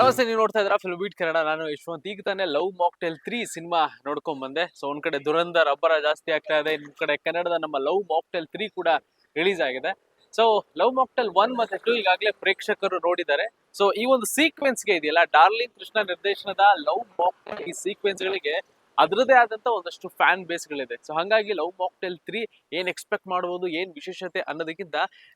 ನಮಸ್ತೆ, ನೀವು ನೋಡ್ತಾ ಇದ್ದೀರಾ ಫಿಲ್ಮ್ ಬೀಟ್ ಕನ್ನಡ. ನಾನು ಯಶವಂತ್. ಈಗ ತಾನೇ ಲವ್ ಮಾಕ್ಟೇಲ್ 3 ಸಿನಿಮಾ ನೋಡ್ಕೊಂಡ್ ಬಂದೆ. ಸೊ ಒಂದ್ ಕಡೆ ದುರಂಧರ್ ಅಬ್ಬರ ಜಾಸ್ತಿ ಆಗ್ತಾ ಇದೆ, ಇನ್ನೊಂದ್ ಕಡೆ ಕನ್ನಡದ ನಮ್ಮ ಲವ್ ಮಾಕ್ಟೇಲ್ 3 ಕೂಡ ರಿಲೀಸ್ ಆಗಿದೆ. ಸೊ ಲವ್ ಮಾಕ್ಟೇಲ್ 1 ಮತ್ತೆ 2 ಈಗಾಗಲೇ ಪ್ರೇಕ್ಷಕರು ನೋಡಿದ್ದಾರೆ. ಸೊ ಈ ಒಂದು ಸೀಕ್ವೆನ್ಸ್ ಗೆ ಇದೆಯಲ್ಲ, ಡಾರ್ಲಿಂಗ್ ಕೃಷ್ಣ ನಿರ್ದೇಶನದ ಲವ್ ಮಾಕ್ಟೇಲ್ ಈ ಸೀಕ್ವೆನ್ಸ್ ಗಳಿಗೆ ಅದರದೇ ಆದಂತ ಒಂದಷ್ಟು ಫ್ಯಾನ್ ಬೇಸ್ ಗಳಿದೆ. ಸೊ ಹಂಗಾಗಿ ಲವ್ ಮಾಕ್ಟೇಲ್ 3 ಏನ್ ಎಕ್ಸ್ಪೆಕ್ಟ್ ಮಾಡಬಹುದು, ಏನ್ ವಿಶೇಷತೆ ಅನ್ನೋದಕ್ಕಿಂತ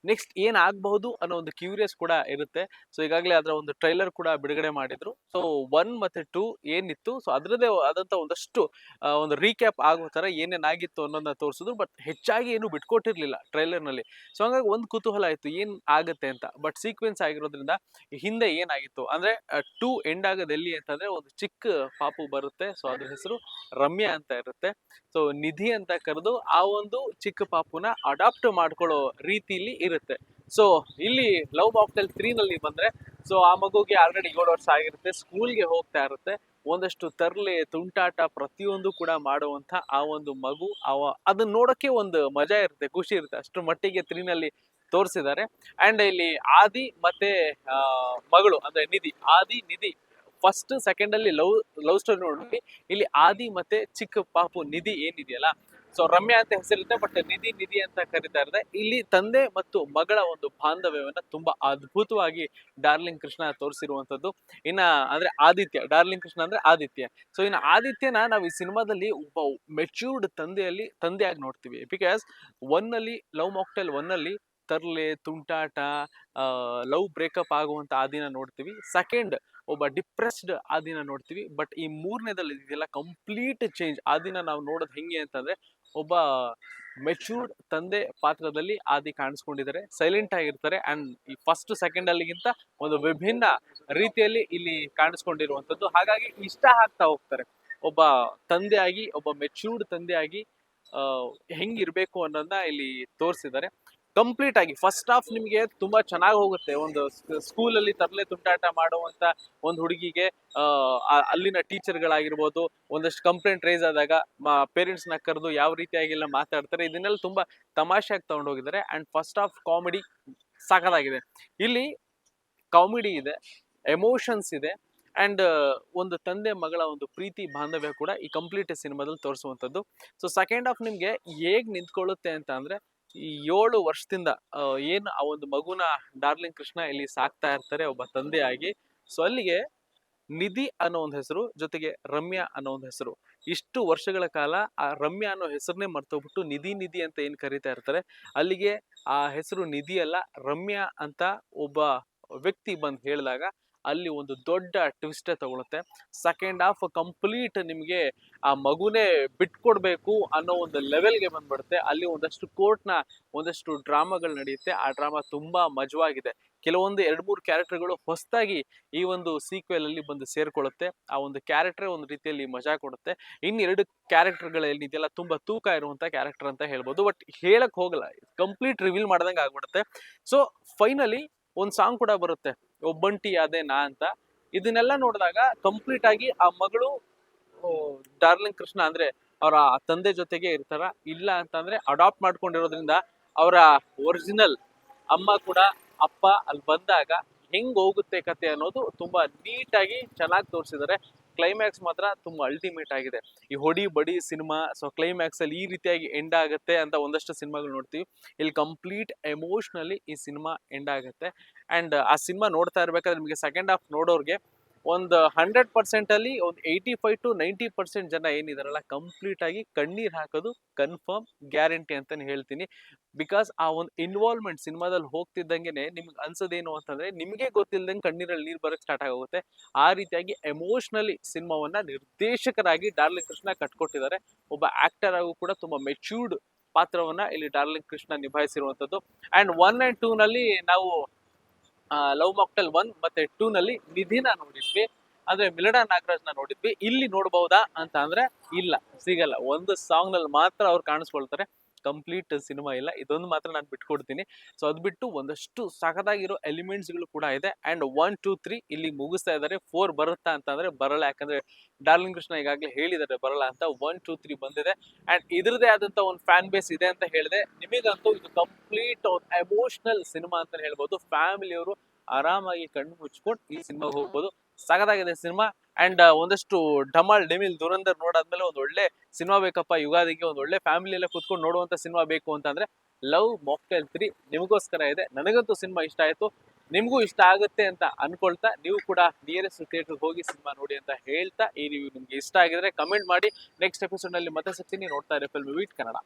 ನೆಕ್ಸ್ಟ್ ಏನ್ ಆಗಬಹುದು ಅನ್ನೋ ಒಂದು ಕ್ಯೂರಿಯಸ್ ಕೂಡ ಇರುತ್ತೆ. ಸೊ ಈಗಾಗಲೇ ಅದರ ಒಂದು ಟ್ರೈಲರ್ ಕೂಡ ಬಿಡುಗಡೆ ಮಾಡಿದ್ರು. ಸೊ 1 ಮತ್ತೆ 2 ಏನಿತ್ತು, ಸೊ ಅದರದೇ ಆದಂತ ಒಂದಷ್ಟು ಒಂದು ರೀಕ್ಯಾಪ್ ಆಗೋ ತರ ಏನೇನಾಗಿತ್ತು ಅನ್ನೋದನ್ನ ತೋರಿಸಿದ್ರು. ಬಟ್ ಹೆಚ್ಚಾಗಿ ಏನು ಬಿಟ್ಕೊಟ್ಟಿರ್ಲಿಲ್ಲ ಟ್ರೈಲರ್ ನಲ್ಲಿ. ಸೊ ಹಂಗಾಗಿ ಒಂದು ಕುತೂಹಲ ಇತ್ತು ಏನ್ ಆಗತ್ತೆ ಅಂತ. ಬಟ್ ಸೀಕ್ವೆನ್ಸ್ ಆಗಿರೋದ್ರಿಂದ ಹಿಂದೆ ಏನಾಗಿತ್ತು ಅಂದ್ರೆ 2 ಎಂಡ್ ಆಗೋದು ಎಲ್ಲಿ ಅಂತಂದ್ರೆ ಒಂದು ಚಿಕ್ಕ ಪಾಪು ಬರುತ್ತೆ. ಸೊ ಅದ್ರ ಹೆಸರು ರಮ್ಯಾ ಅಂತ ಇರುತ್ತೆ. ಸೊ ನಿಧಿ ಅಂತ ಕರೆದು ಆ ಒಂದು ಚಿಕ್ಕ ಪಾಪುನ ಅಡಾಪ್ಟ್ ಮಾಡ್ಕೊಳ್ಳೋ ರೀತಿಲಿ ಇರುತ್ತೆ. ಸೊ ಇಲ್ಲಿ ಲವ್ ಮಾಕ್ಟೇಲ್ 3 ನಲ್ಲಿ ಬಂದ್ರೆ, ಸೊ ಆ ಮಗುಗೆ ಆಲ್ರೆಡಿ 7 ವರ್ಷ ಆಗಿರುತ್ತೆ, ಸ್ಕೂಲ್ಗೆ ಹೋಗ್ತಾ ಇರುತ್ತೆ. ಒಂದಷ್ಟು ತರ್ಲೆ ತುಂಟಾಟ ಪ್ರತಿಯೊಂದು ಕೂಡ ಮಾಡುವಂತ ಆ ಒಂದು ಮಗು, ಅದನ್ನ ನೋಡಕ್ಕೆ ಒಂದು ಮಜಾ ಇರುತ್ತೆ, ಖುಷಿ ಇರುತ್ತೆ. ಅಷ್ಟ್ರ ಮಟ್ಟಿಗೆ 3 ನಲ್ಲಿ ತೋರಿಸಿದ್ದಾರೆ. ಅಂಡ್ ಇಲ್ಲಿ ಆದಿ ಮತ್ತೆ ಮಗಳು ಅಂದ್ರೆ ನಿಧಿ ಫಸ್ಟ್ ಸೆಕೆಂಡ್ ಅಲ್ಲಿ ಲವ್ ಸ್ಟೋರಿ ನೋಡ್ಬಿಟ್ಟು ಇಲ್ಲಿ ಆದಿ ಮತ್ತೆ ಚಿಕ್ಕ ಪಾಪು ನಿಧಿ ಏನಿದೆಯಲ್ಲ, ಸೊ ರಮ್ಯಾ ಅಂತ ಹೆಸರಿರುತ್ತೆ, ಬಟ್ ನಿಧಿ ಅಂತ ಕರೀತಾ ಇರುತ್ತೆ. ಇಲ್ಲಿ ತಂದೆ ಮತ್ತು ಮಗಳ ಒಂದು ಬಾಂಧವ್ಯವನ್ನ ತುಂಬಾ ಅದ್ಭುತವಾಗಿ ಡಾರ್ಲಿಂಗ್ ಕೃಷ್ಣ ತೋರಿಸಿರುವಂತದ್ದು. ಇನ್ನ ಅಂದ್ರೆ ಆದಿತ್ಯ, ಡಾರ್ಲಿಂಗ್ ಕೃಷ್ಣ ಅಂದ್ರೆ ಆದಿತ್ಯ. ಸೊ ಇನ್ನು ಆದಿತ್ಯನ ನಾವು ಈ ಸಿನಿಮಾದಲ್ಲಿ ಒಬ್ಬ ಮೆಚ್ಯೂರ್ಡ್ ತಂದೆಯಾಗಿ ನೋಡ್ತೀವಿ. ಬಿಕಾಸ್ ಲವ್ ಮಾಕ್ಟೇಲ್ 1 ಅಲ್ಲಿ ತರ್ಲೆ ತುಂಟಾಟ, ಲವ್ ಬ್ರೇಕಪ್ ಆಗುವಂತ ಆದಿನ ನೋಡ್ತೀವಿ. ಸೆಕೆಂಡ್ ಒಬ್ಬ ಡಿಪ್ರೆಸ್ಡ್ ಆದಿನ ನೋಡ್ತೀವಿ. ಬಟ್ ಈ ಮೂರನೇದಲ್ಲಿ ಇದೆಲ್ಲ ಕಂಪ್ಲೀಟ್ ಚೇಂಜ್. ಆದಿನ ನಾವು ನೋಡೋದು ಹೆಂಗೆ ಅಂತಂದ್ರೆ ಒಬ್ಬ ಮೆಚ್ಯೂರ್ಡ್ ತಂದೆ ಪಾತ್ರದಲ್ಲಿ ಆದಿ ಕಾಣಿಸ್ಕೊಂಡಿದ್ದಾರೆ, ಸೈಲೆಂಟ್ ಆಗಿರ್ತಾರೆ. ಅಂಡ್ ಈ ಫಸ್ಟ್ ಸೆಕೆಂಡ್ ಅಲ್ಲಿಗಿಂತ ಒಂದು ವಿಭಿನ್ನ ರೀತಿಯಲ್ಲಿ ಇಲ್ಲಿ ಕಾಣಿಸ್ಕೊಂಡಿರುವಂತದ್ದು. ಹಾಗಾಗಿ ಇಷ್ಟ ಆಗ್ತಾ ಹೋಗ್ತಾರೆ. ಒಬ್ಬ ತಂದೆಯಾಗಿ, ಒಬ್ಬ ಮೆಚ್ಯೂರ್ಡ್ ತಂದೆಯಾಗಿ ಹೆಂಗಿರ್ಬೇಕು ಅನ್ನೋದನ್ನ ಇಲ್ಲಿ ತೋರಿಸಿದ್ದಾರೆ. ಕಂಪ್ಲೀಟ್ ಆಗಿ ಫಸ್ಟ್ ಹಾಫ್ ನಿಮ್ಗೆ ತುಂಬಾ ಚೆನ್ನಾಗಿ ಹೋಗುತ್ತೆ. ಒಂದು ಸ್ಕೂಲಲ್ಲಿ ತರಲೆ ತುಂಟಾಟ ಮಾಡುವಂತ ಒಂದು ಹುಡುಗಿಗೆ ಅಲ್ಲಿನ ಟೀಚರ್ ಗಳಾಗಿರ್ಬೋದು, ಒಂದಷ್ಟು ಕಂಪ್ಲೇಂಟ್ ರೈಸ್ ಆದಾಗ ಪೇರೆಂಟ್ಸ್ ನ ಕರೆದು ಯಾವ ರೀತಿಯಾಗೆಲ್ಲ ಮಾತಾಡ್ತಾರೆ, ಇದನ್ನೆಲ್ಲ ತುಂಬಾ ತಮಾಷೆಯಾಗಿ ತಗೊಂಡೋಗಿದ್ದಾರೆ. ಅಂಡ್ ಫಸ್ಟ್ ಹಾಫ್ ಕಾಮಿಡಿ ಸಾಕಾಗಿದೆ. ಇಲ್ಲಿ ಕಾಮಿಡಿ ಇದೆ, ಎಮೋಷನ್ಸ್ ಇದೆ, ಅಂಡ್ ಒಂದು ತಂದೆ ಮಗಳ ಒಂದು ಪ್ರೀತಿ ಬಾಂಧವ್ಯ ಕೂಡ ಈ ಕಂಪ್ಲೀಟ್ ಸಿನಿಮಾದಲ್ಲಿ ತೋರಿಸುವಂತದ್ದು. ಸೊ ಸೆಕೆಂಡ್ ಹಾಫ್ ನಿಮ್ಗೆ ಹೇಗ್ ನಿಂತ್ಕೊಳ್ಳುತ್ತೆ ಅಂತ ಅಂದ್ರೆ, ಈ 7 ವರ್ಷದಿಂದ ಏನು ಆ ಒಂದು ಮಗುನ ಡಾರ್ಲಿಂಗ್ ಕೃಷ್ಣ ಇಲ್ಲಿ ಸಾಕ್ತಾ ಇರ್ತಾರೆ ಒಬ್ಬ ತಂದೆಯಾಗಿ. ಸೊ ಅಲ್ಲಿಗೆ ನಿಧಿ ಅನ್ನೋ ಒಂದು ಹೆಸರು, ಜೊತೆಗೆ ರಮ್ಯಾ ಅನ್ನೋ ಒಂದು ಹೆಸರು, ಇಷ್ಟು ವರ್ಷಗಳ ಕಾಲ ಆ ರಮ್ಯಾ ಅನ್ನೋ ಹೆಸರನ್ನೇ ಮರ್ತೋಗ್ಬಿಟ್ಟು ನಿಧಿ ಅಂತ ಏನ್ ಕರೀತಾ ಇರ್ತಾರೆ, ಅಲ್ಲಿಗೆ ಆ ಹೆಸರು ನಿಧಿ ಅಲ್ಲ ರಮ್ಯಾ ಅಂತ ಒಬ್ಬ ವ್ಯಕ್ತಿ ಬಂದು ಹೇಳಿದಾಗ ಅಲ್ಲಿ ಒಂದು ದೊಡ್ಡ ಟ್ವಿಸ್ಟ್ ತಗೊಳುತ್ತೆ. ಸೆಕೆಂಡ್ ಹಾಫ್ ಕಂಪ್ಲೀಟ್ ನಿಮ್ಗೆ ಆ ಮಗುನೇ ಬಿಟ್ಕೊಡ್ಬೇಕು ಅನ್ನೋ ಒಂದು ಲೆವೆಲ್ಗೆ ಬಂದ್ಬಿಡುತ್ತೆ. ಅಲ್ಲಿ ಒಂದಷ್ಟು ಕೋರ್ಟ್ನ ಒಂದಷ್ಟು ಡ್ರಾಮಾಗಳು ನಡೆಯುತ್ತೆ. ಆ ಡ್ರಾಮಾ ತುಂಬಾ ಮಜವಾಗಿದೆ. ಕೆಲವೊಂದು 2-3 ಕ್ಯಾರೆಕ್ಟರ್ಗಳು ಹೊಸದಾಗಿ ಈ ಒಂದು ಸೀಕ್ವೆಲ್ ಅಲ್ಲಿ ಬಂದು ಸೇರ್ಕೊಳ್ಳುತ್ತೆ. ಆ ಒಂದು ಕ್ಯಾರೆಕ್ಟರ್ ಒಂದು ರೀತಿಯಲ್ಲಿ ಮಜಾ ಕೊಡುತ್ತೆ. ಇನ್ನೆರಡು ಕ್ಯಾರೆಕ್ಟರ್ಗಳು ಏನಿದೆಯಲ್ಲ ತುಂಬಾ ತೂಕ ಇರುವಂತ ಕ್ಯಾರೆಕ್ಟರ್ ಅಂತ ಹೇಳ್ಬೋದು. ಬಟ್ ಹೇಳಕ್ ಹೋಗಲ್ಲ, ಕಂಪ್ಲೀಟ್ ರಿವೀಲ್ ಮಾಡ್ದಂಗೆ ಆಗ್ಬಿಡುತ್ತೆ. ಸೊ ಫೈನಲಿ ಒಂದ್ ಸಾಂಗ್ ಕೂಡ ಬರುತ್ತೆ, ಒಬ್ಬಂಟಿ ಅದೇ ನಾ ಅಂತ. ಇದನ್ನೆಲ್ಲ ನೋಡಿದಾಗ ಕಂಪ್ಲೀಟ್ ಆಗಿ ಆ ಮಗಳು ಡಾರ್ಲಿಂಗ್ ಕೃಷ್ಣ ಅಂದ್ರೆ ಅವರ ತಂದೆ ಜೊತೆಗೆ ಇರ್ತಾರ, ಇಲ್ಲ ಅಂತಂದ್ರೆ ಅಡಾಪ್ಟ್ ಮಾಡ್ಕೊಂಡಿರೋದ್ರಿಂದ ಅವರ ಒರಿಜಿನಲ್ ಅಮ್ಮ ಕೂಡ ಅಪ್ಪ ಅಲ್ಲಿ ಬಂದಾಗ ಹೆಂಗ್ ಹೋಗುತ್ತೆ ಕತೆ ಅನ್ನೋದು ತುಂಬಾ ನೀಟಾಗಿ ಚೆನ್ನಾಗಿ ತೋರಿಸಿದ್ದಾರೆ. ಕ್ಲೈಮ್ಯಾಕ್ಸ್ ಮಾತ್ರ ತುಂಬಾ ಅಲ್ಟಿಮೇಟ್ ಆಗಿದೆ. ಈ ಹೊಡಿ ಬಡಿ ಸಿನಿಮಾ, ಸೊ ಕ್ಲೈಮ್ಯಾಕ್ಸ್ ಅಲ್ಲಿ ಈ ರೀತಿಯಾಗಿ ಎಂಡ್ ಆಗುತ್ತೆ ಅಂತ ಒಂದಷ್ಟು ಸಿನಿಮಾಗಳು ನೋಡ್ತೀವಿ. ಇಲ್ಲಿ ಕಂಪ್ಲೀಟ್ ಎಮೋಷನಲಿ ಈ ಸಿನಿಮಾ ಎಂಡ್ ಆಗುತ್ತೆ. ಅಂಡ್ ಆ ಸಿನಿಮಾ ನೋಡ್ತಾ ಇರ್ಬೇಕಾದ್ರೆ ನಿಮಗೆ ಸೆಕೆಂಡ್ ಹಾಫ್ ನೋಡೋರ್ಗೆ ಒಂದು 100% ಅಲ್ಲಿ ಒಂದು 85 to 90% ಜನ ಏನಿದಾರಲ್ಲ ಕಂಪ್ಲೀಟ್ ಆಗಿ ಕಣ್ಣೀರ್ ಹಾಕೋದು ಕನ್ಫರ್ಮ್, ಗ್ಯಾರಂಟಿ ಅಂತಾನೆ ಹೇಳ್ತೀನಿ. ಬಿಕಾಸ್ ಆ ಒಂದು ಇನ್ವಾಲ್ವ್ಮೆಂಟ್ ಸಿನಿಮಾದಲ್ಲಿ ಹೋಗ್ತಿದ್ದಂಗೆನೆ ನಿಮ್ಗೆ ಅನ್ಸೋದೇನು ಅಂತಂದ್ರೆ, ನಿಮ್ಗೆ ಗೊತ್ತಿಲ್ದಂಗೆ ಕಣ್ಣೀರಲ್ಲಿ ನೀರ್ ಬರಕ್ ಸ್ಟಾರ್ಟ್ ಆಗೋಗುತ್ತೆ. ಆ ರೀತಿಯಾಗಿ ಎಮೋಷನಲಿ ಸಿನಿಮಾವನ್ನ ನಿರ್ದೇಶಕರಾಗಿ ಡಾರ್ಲಿಂಗ್ ಕೃಷ್ಣ ಕಟ್ಕೊಟ್ಟಿದ್ದಾರೆ. ಒಬ್ಬ ಆಕ್ಟರ್ ಆಗೂ ಕೂಡ ತುಂಬಾ ಮೆಚ್ಯೂರ್ಡ್ ಪಾತ್ರವನ್ನ ಇಲ್ಲಿ ಡಾರ್ಲಿಂಗ್ ಕೃಷ್ಣ ನಿಭಾಯಿಸಿರುವಂತದ್ದು. ಅಂಡ್ 1 and 2 ನಲ್ಲಿ ನಾವು ಲವ್ ಮಾಕ್ಟೇಲ್ 1 ಮತ್ತೆ 2 ನಲ್ಲಿ ನಿಧಿನ ನೋಡಿದ್ವಿ, ಅಂದ್ರೆ ಮಿಲನಾ ನಾಗರಾಜ್ನ ನೋಡಿದ್ವಿ. ಇಲ್ಲಿ ನೋಡ್ಬಹುದಾ ಅಂತ ಅಂದ್ರೆ ಇಲ್ಲ, ಸಿಗಲ್ಲ. ಒಂದು ಸಾಂಗ್ ನಲ್ಲಿ ಮಾತ್ರ ಅವ್ರು ಕಾಣಿಸ್ಕೊಳ್ತಾರೆ, ಕಂಪ್ಲೀಟ್ ಸಿನಿಮಾ ಇಲ್ಲ. ಇದೊಂದು ಮಾತ್ರ ನಾನು ಬಿಟ್ಕೊಡ್ತೀನಿ. ಸೊ ಅದ್ ಬಿಟ್ಟು ಒಂದಷ್ಟು ಸಖತ್ತಾಗಿರೋ ಎಲಿಮೆಂಟ್ಸ್ ಗಳು ಕೂಡ ಇದೆ. ಅಂಡ್ 1, 2, 3 ಇಲ್ಲಿ ಮುಗಿಸ್ತಾ ಇದಾರೆ. 4 ಬರುತ್ತಾ ಅಂತಂದ್ರೆ ಬರಲ್ಲ, ಯಾಕಂದ್ರೆ ಡಾರ್ಲಿಂಗ್ ಕೃಷ್ಣ ಈಗಾಗಲೇ ಹೇಳಿದ್ದಾರೆ ಬರಲ್ಲ ಅಂತ. 1, 2, 3 ಬಂದಿದೆ. ಅಂಡ್ ಇದ್ರದೇ ಆದಂತ ಒಂದು ಫ್ಯಾನ್ ಬೇಸ್ ಇದೆ ಅಂತ ಹೇಳಿದೆ. ನಿಮಗಂತೂ ಇದು ಕಂಪ್ಲೀಟ್ ಎಮೋಷನಲ್ ಸಿನಿಮಾ ಅಂತ ಹೇಳ್ಬೋದು. ಫ್ಯಾಮಿಲಿಯವರು ಆರಾಮಾಗಿ ಕಣ್ಣು ಮುಚ್ಕೊಂಡು ಈ ಸಿನಿಮಾಗೆ ಹೋಗ್ಬೋದು. ಸಖತ್ತಾಗಿದೆ ಸಿನಿಮಾ. ಅಂಡ್ ಒಂದಷ್ಟು ಡಮಾಲ್ ಡೆಮಿಲ್ ದುರಂದರ್ ನೋಡಾದ್ಮೇಲೆ ಒಂದ್ ಒಳ್ಳೆ ಸಿನಿಮಾ ಬೇಕಪ್ಪ ಯುಗಾದಿಗೆ, ಒಂದ್ ಒಳ್ಳೆ ಫ್ಯಾಮಿಲಿ ಎಲ್ಲ ಕುತ್ಕೊಂಡು ನೋಡುವಂತ ಸಿನಿಮಾ ಬೇಕು ಅಂತಂದ್ರೆ ಲವ್ ಮಾಕ್ಟೈಲ್ 3 ನಿಮಗೋಸ್ಕರ ಇದೆ. ನನಗಂತೂ ಸಿನಿಮಾ ಇಷ್ಟ ಆಯ್ತು, ನಿಮ್ಗೂ ಇಷ್ಟ ಆಗುತ್ತೆ ಅಂತ ಅನ್ಕೊಳ್ತಾ ನೀವು ಕೂಡ ನಿಯರೆಸ್ಟ್ ಥಿಯೇಟರ್ ಹೋಗಿ ಸಿನಿಮಾ ನೋಡಿ ಅಂತ ಹೇಳ್ತಾ, ಈ ರಿವ್ಯೂ ನಿಮ್ಗೆ ಇಷ್ಟ ಆಗಿದ್ರೆ ಕಮೆಂಟ್ ಮಾಡಿ. ನೆಕ್ಸ್ಟ್ ಎಪಿಸೋಡ್ ನಲ್ಲಿ ಮತ್ತೆ ಸಿಗ್ತೀನಿ. ನೋಡ್ತಾ ಇರೋ ಫಿಲ್ಮ್ ವಿತ್ ಕನ್ನಡ.